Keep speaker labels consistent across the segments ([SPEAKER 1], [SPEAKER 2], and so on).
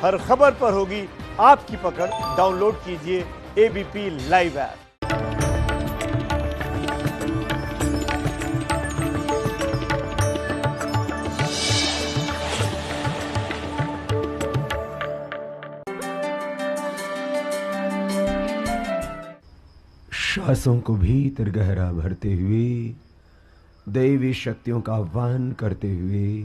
[SPEAKER 1] हर खबर पर होगी आपकी पकड़। डाउनलोड कीजिए एबीपी लाइव ऐप।
[SPEAKER 2] श्वासों को भीतर गहरा भरते हुए, दैवी शक्तियों का आह्वान करते हुए,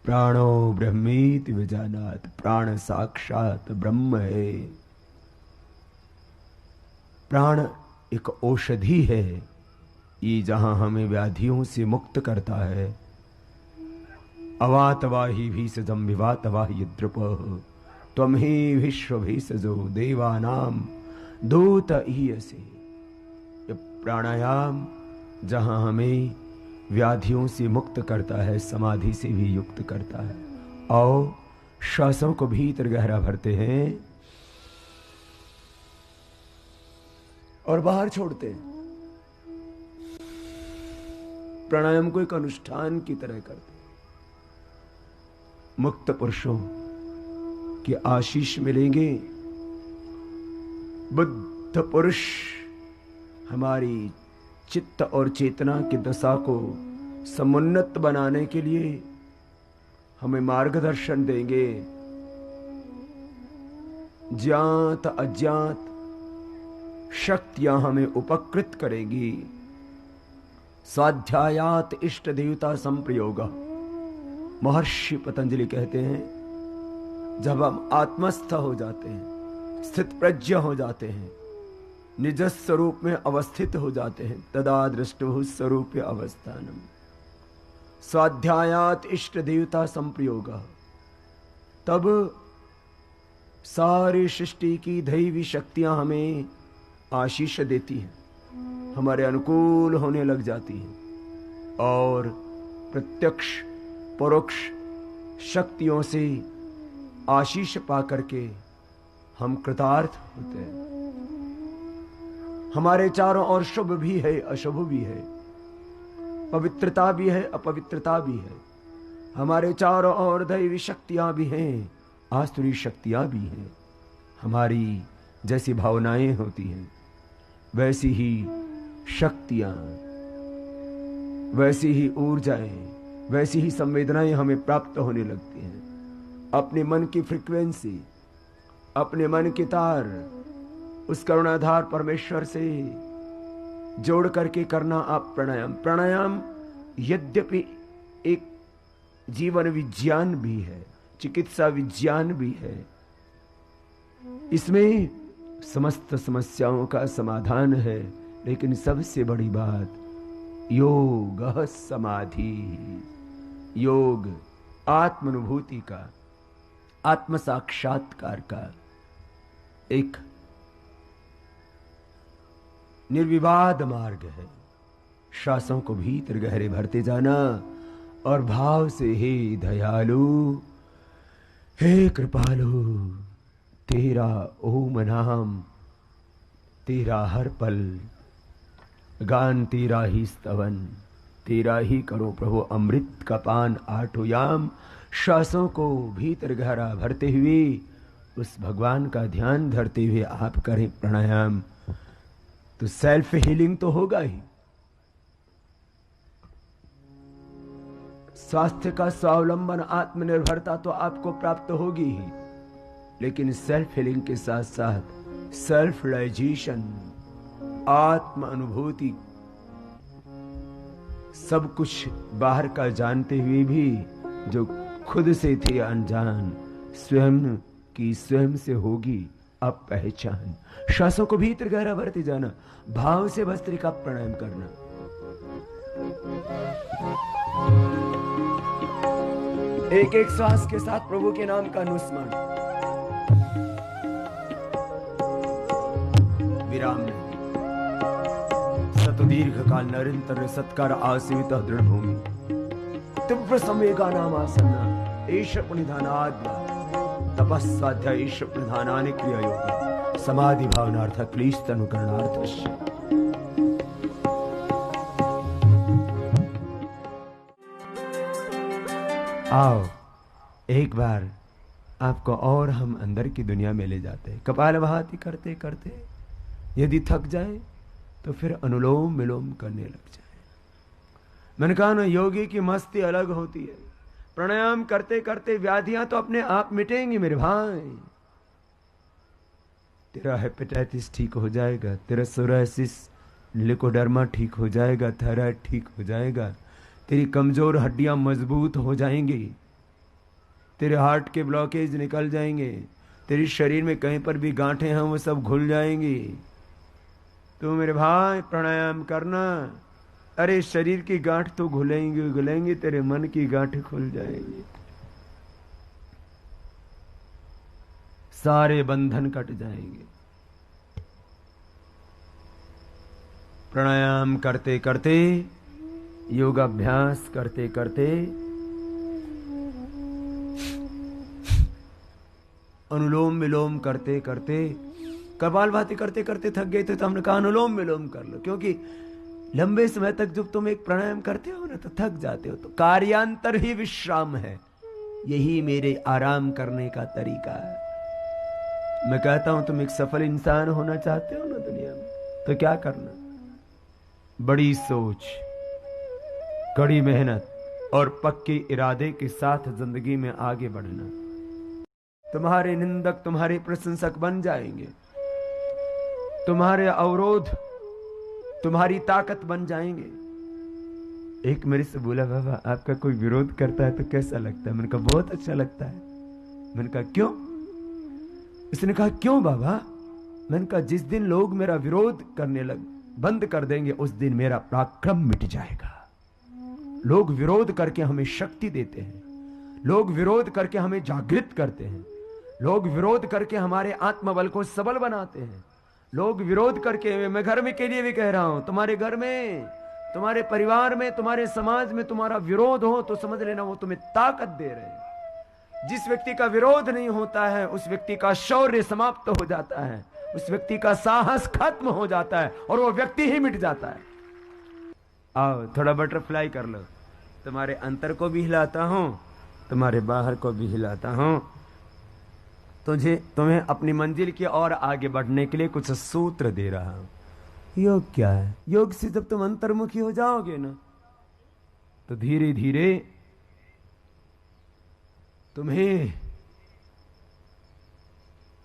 [SPEAKER 2] प्राणो ब्रह्मेति विजानात, प्राण साक्षात ब्रह्म है। प्राण एक औषधि है, ये जहां हमें व्याधियों से मुक्त करता है। अवातवाहि भीषजम विवातवाहि द्रुप, त्वं ही विश्व भेषजो देवानाम दूत ईयसे। ये प्राणायाम जहां हमें व्याधियों से मुक्त करता है, समाधि से भी युक्त करता है। आओ श्वासों को भीतर गहरा भरते हैं और बाहर छोड़ते हैं। प्राणायाम को एक अनुष्ठान की तरह करते हैं। मुक्त पुरुषों की आशीष मिलेंगे। बुद्ध पुरुष हमारी चित्त और चेतना की दशा को समुन्नत बनाने के लिए हमें मार्गदर्शन देंगे। ज्ञात अज्ञात शक्तियां हमें उपकृत करेंगी। स्वाध्यायात इष्ट देवता संप्रयोग। महर्षि पतंजलि कहते हैं, जब हम आत्मस्थ हो जाते हैं, स्थित प्रज्ञ हो जाते हैं, निज स्वरूप में अवस्थित हो जाते हैं, तदा दृष्टभु स्वरूप अवस्थानम। स्वाध्यायात इष्ट देवता संप्रयोग। तब सारी सृष्टि की दैवी शक्तियां हमें आशीष देती हैं, हमारे अनुकूल होने लग जाती हैं और प्रत्यक्ष परोक्ष शक्तियों से आशीष पा करके हम कृतार्थ होते हैं। हमारे चारों ओर शुभ भी है, अशुभ भी है, पवित्रता भी है, अपवित्रता भी है। हमारे चारों ओर दैवी शक्तियां भी हैं, आसुरी शक्तियां भी हैं। हमारी जैसी भावनाएं होती हैं, वैसी ही शक्तियां, वैसी ही ऊर्जाएं, वैसी ही संवेदनाएं हमें प्राप्त होने लगती हैं। अपने मन की फ्रीक्वेंसी, अपने मन के तार उस करुणाधार परमेश्वर से जोड़ करके करना आप प्राणायाम। प्राणायाम यद्यपि एक जीवन विज्ञान भी है, चिकित्सा विज्ञान भी है, इसमें समस्त समस्याओं का समाधान है, लेकिन सबसे बड़ी बात योग समाधि, योग आत्मानुभूति का, आत्म साक्षात्कार का एक निर्विवाद मार्ग है। श्वासों को भीतर गहरे भरते जाना और भाव से, हे दयालु, हे कृपालु, तेरा ओम नाम, तेरा हर पल गान, तेरा ही स्तवन, तेरा ही करो प्रभु अमृत का पान आठों याम। श्वासों को भीतर गहरा भरते हुए उस भगवान का ध्यान धरते हुए आप करें प्राणायाम, तो सेल्फ हीलिंग तो होगा ही। स्वास्थ्य का स्वावलंबन, आत्मनिर्भरता तो आपको प्राप्त होगी ही, लेकिन सेल्फ हीलिंग के साथ साथ सेल्फ रियलाइजेशन, आत्म अनुभूति, सब कुछ बाहर का जानते हुए भी जो खुद से थे अनजान, स्वयं की स्वयं से होगी अब पहचान। श्वासों को भीतर गहरा भरते जाना, भाव से भस्त्रिका प्राणायाम करना। एक एक श्वास के साथ प्रभु के नाम का अनुस्मरण। विराम नहीं। सत दीर्घ काल निरंतर सत्कार आसेवित दृढ़ भूमि, तीव्र संवेगा नाम आसन्ना, ईश निधानाद्वा तपस्वाध्याय ईश प्रधानानि क्रिया योग समाधि भावनार्थ क्लेश तनुकरणार्थ। आओ एक बार आपको और हम अंदर की दुनिया में ले जाते हैं। कपालभाति करते करते यदि थक जाए तो फिर अनुलोम विलोम करने लग जाए। मैंने कहा ना, योगी की मस्ती अलग होती है। प्राणायाम करते करते व्याधियां तो अपने आप मिटेंगी मेरे भाई। तेरा हेपेटाइटिस ठीक हो जाएगा, तेरा सोरायसिस लिकोडर्मा ठीक हो जाएगा, थायराइड ठीक हो जाएगा, तेरी कमजोर हड्डियां मजबूत हो जाएंगी, तेरे हार्ट के ब्लॉकेज निकल जाएंगे, तेरी शरीर में कहीं पर भी गांठें हैं वो सब घुल जाएंगी। तो मेरे भाई प्राणायाम करना। अरे शरीर की गांठ तो घुलेंगी घुलेंगी, तेरे मन की गांठ खुल जाएगी, सारे बंधन कट जाएंगे। प्राणायाम करते करते, योगाभ्यास करते करते, अनुलोम विलोम करते करते, कपालभाति करते करते थक गए थे तो हमने कहा अनुलोम विलोम कर लो, क्योंकि लंबे समय तक जब तुम एक प्राणायाम करते हो ना तो थक जाते हो। तो कार्यांतर ही विश्राम है, यही मेरे आराम करने का तरीका है। मैं कहता हूं तुम एक सफल इंसान होना चाहते हो ना दुनिया में, तो क्या करना? बड़ी सोच, कड़ी मेहनत और पक्के इरादे के साथ जिंदगी में आगे बढ़ना। तुम्हारे निंदक तुम्हारे प्रशंसक बन जाएंगे, तुम्हारे अवरोध तुम्हारी ताकत बन जाएंगे। एक मेरे से बोला, बाबा आपका कोई विरोध करता है तो कैसा लगता है? मैंने कहा बहुत अच्छा लगता है। मैंने कहा क्यों? इसने कहा क्यों बाबा? मैंने कहा जिस दिन लोग मेरा विरोध करने बंद कर देंगे उस दिन मेरा पराक्रम मिट जाएगा। लोग विरोध करके हमें शक्ति देते हैं, लोग विरोध करके हमें जागृत करते हैं, लोग विरोध करके हमारे आत्मबल को सबल बनाते हैं, लोग विरोध करके, मैं घर में के लिए भी कह रहा हूं, तुम्हारे घर में, तुम्हारे परिवार में, तुम्हारे समाज में तुम्हारा विरोध हो तो समझ लेना वो तुम्हें ताकत दे रहे हैं। जिस व्यक्ति का विरोध नहीं होता है उस व्यक्ति का शौर्य समाप्त हो जाता है, उस व्यक्ति का साहस खत्म हो जाता है और वो व्यक्ति ही मिट जाता है। आओ थोड़ा बटरफ्लाई कर लो। तुम्हारे अंतर को भी हिलाता हूं, तुम्हारे बाहर को भी हिलाता हूं। तुम्हें अपनी मंजिल की ओर आगे बढ़ने के लिए कुछ सूत्र दे रहा हूं। योग क्या है? योग से जब तुम अंतर्मुखी हो जाओगे ना तो धीरे धीरे तुम्हें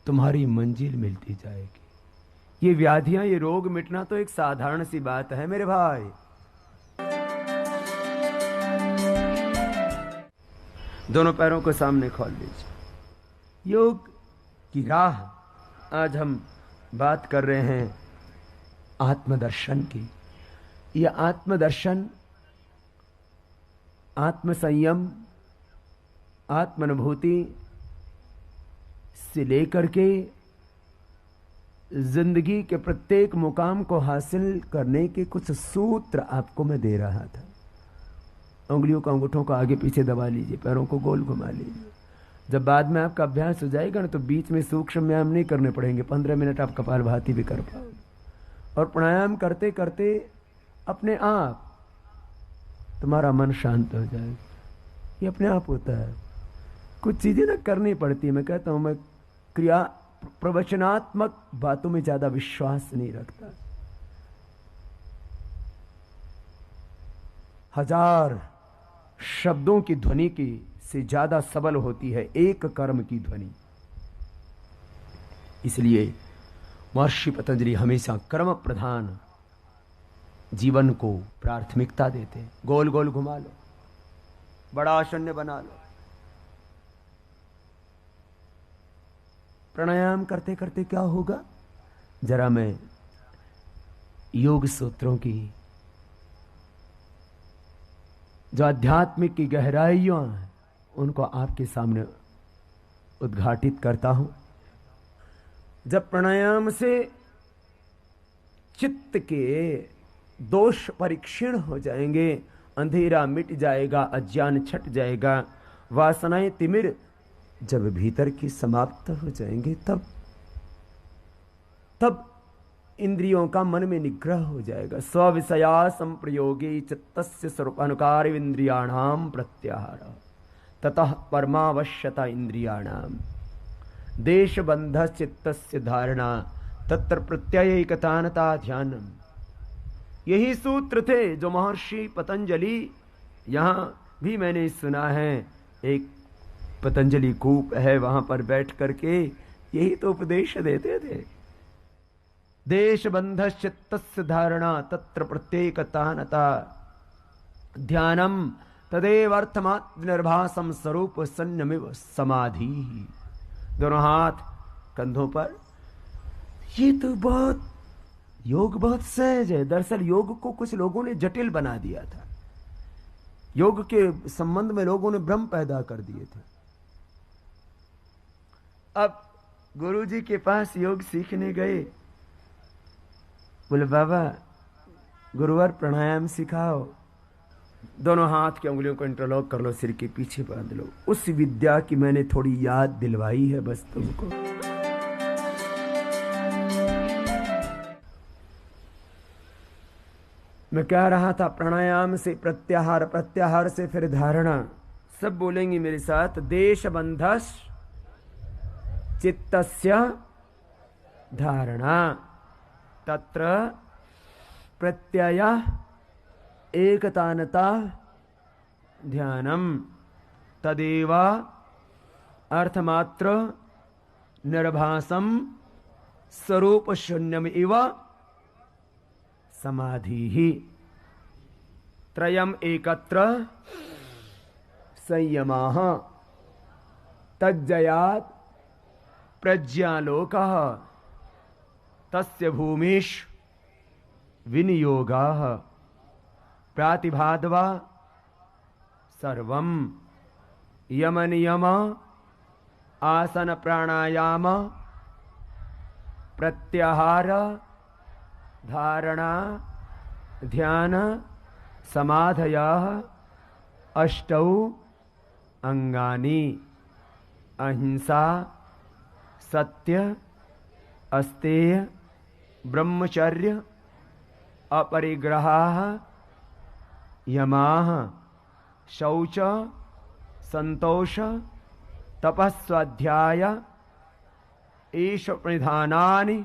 [SPEAKER 2] तुम्हारी मंजिल मिलती जाएगी। ये व्याधियां, ये रोग मिटना तो एक साधारण सी बात है मेरे भाई। दोनों पैरों को सामने खोल लीजिए। योग की राह, आज हम बात कर रहे हैं आत्मदर्शन की। यह आत्मदर्शन, आत्मसंयम, आत्मानुभूति से लेकर के जिंदगी के प्रत्येक मुकाम को हासिल करने के कुछ सूत्र आपको मैं दे रहा था। उंगलियों का अंगूठों को आगे पीछे दबा लीजिए, पैरों को गोल घुमा लीजिए। जब बाद में आपका अभ्यास हो जाएगा ना तो बीच में सूक्ष्म व्यायाम नहीं करने पड़ेंगे, 15 मिनट आप कपालभाति भी कर पाओगे। और प्राणायाम करते करते अपने आप तुम्हारा मन शांत हो जाएगा। ये अपने आप होता है, कुछ चीजें ना करनी पड़ती है। मैं कहता हूं, मैं क्रिया प्रवचनात्मक बातों में ज्यादा विश्वास नहीं रखता। 1000 शब्दों की ध्वनि की से ज्यादा सबल होती है एक कर्म की ध्वनि। इसलिए महर्षि पतंजलि हमेशा कर्म प्रधान जीवन को प्राथमिकता देते हैं। गोल गोल घुमा लो, बड़ा आसन्य बना लो। प्राणायाम करते करते क्या होगा, जरा मैं योग सूत्रों की जो आध्यात्मिक की गहराइयां हैं उनको आपके सामने उद्घाटित करता हूं। जब प्राणायाम से चित्त के दोष परीक्षण हो जाएंगे, अंधेरा मिट जाएगा, अज्ञान छट जाएगा, वासनाएं तिमिर जब भीतर की समाप्त हो जाएंगे, तब इंद्रियों का मन में निग्रह हो जाएगा। स्विषया संप्रयोगे चित्तस्य स्वरूपानुकार इंद्रियाणाम प्रत्याहार। ततः परमावश्यता इंद्रियाणाम देशबंध चित्तस्य धारणा तत्र प्रत्ययैकतानता ध्यानम। यही सूत्र थे जो महर्षि पतंजलि, यहाँ भी मैंने सुना है, एक पतंजलि कूप है, वहां पर बैठ करके यही तो उपदेश देते थे। देशबंध चित्तस्य धारणा तत्र प्रत्येकतानता ध्यानम तदेव अर्थमात्मनिर्भासम स्वरूप संयमिव समाधि। दोनों हाथ कंधों पर। ये तो बहुत योग बहुत सहज है। दरअसल योग को कुछ लोगों ने जटिल बना दिया था। योग के संबंध में लोगों ने भ्रम पैदा कर दिए थे। अब गुरुजी के पास योग सीखने गए, बोले बाबा गुरुवार प्राणायाम सिखाओ। दोनों हाथ की उंगलियों को इंटरलॉक कर लो, सिर के पीछे बांध लो। उस विद्या की मैंने थोड़ी याद दिलवाई है बस तुमको। मैं कह रहा था प्राणायाम से प्रत्याहार, प्रत्याहार से फिर धारणा। सब बोलेंगे मेरे साथ। देशबंधस चित्तस्य धारणा तत्र प्रत्यय एकतानता ध्यानम तदेव अर्थमात्र निर्भासम स्वरूप शून्यम इव समाधि ही। त्रयम एकत्र संयमाः तज्जयात् प्रज्ञालोकः तस्य भूमिश विनियोगाः प्रातिभाद्वा सर्वं यम नियम आसन प्राणायाम प्रत्याहार धारणा ध्यान समाधयः अष्टौ अंगानि अहिंसा सत्य अस्तेय ब्रह्मचर्य अपरिग्रहाः यमाः शौच संतोष तपस्वाध्याय एष प्रधानानि